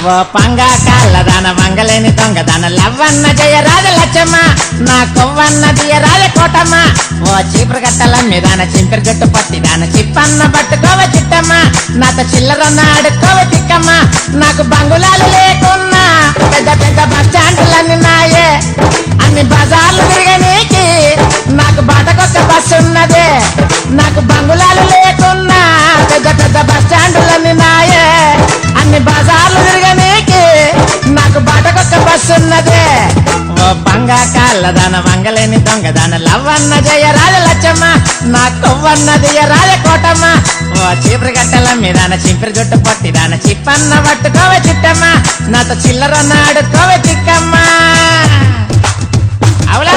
ఓ పంగా కాళ్ళదాన మంగలేని దొంగదాన లవ్వన్న జయ రాజ లచ్చమ్మ నా కొవ్వన్న దియ రాజ కోటమ్మ ఓ చీపురు గట్టల మీదాన చింపిరి జట్టు పట్టిదాన చిప్పన్న పట్టుకోవ చిట్టమ్మ నాతో చిల్లరన్న ఆడుకోవ తిక్కమ్మ నాకు బంగుళాలు లేకున్నా పెద్ద పెద్ద బస్ స్టాండ్లన్నీ నాయే అన్ని బజార్లు తిరగనీకి నాకు బాటకొక్క బస్సు ఉన్నదే నాకు బంగుళాలు లేకున్నా పెద్ద పెద్ద బస్ స్టాండ్లన్నీ నాయే అన్ని బజార్లు తిరగనీకి నాకు బాటకొక్క బస్సు ఉన్నదే ఓ బంగా కాళ్ళదాన మంగలేని దొంగదాన లవ్వన్న జయ రాజ లచ్చమ్మ నా కొవ్వన్నది రాజ కోటమ్మ ఓ చీపురు గట్టల మీదాన చింపిరి జుట్టు పట్టిదాన చిప్పన్న పట్టుకోవ చిట్టమ్మ నాతో చిల్లరన్న ఆడుకోవ చిక్కమ్మ అవులా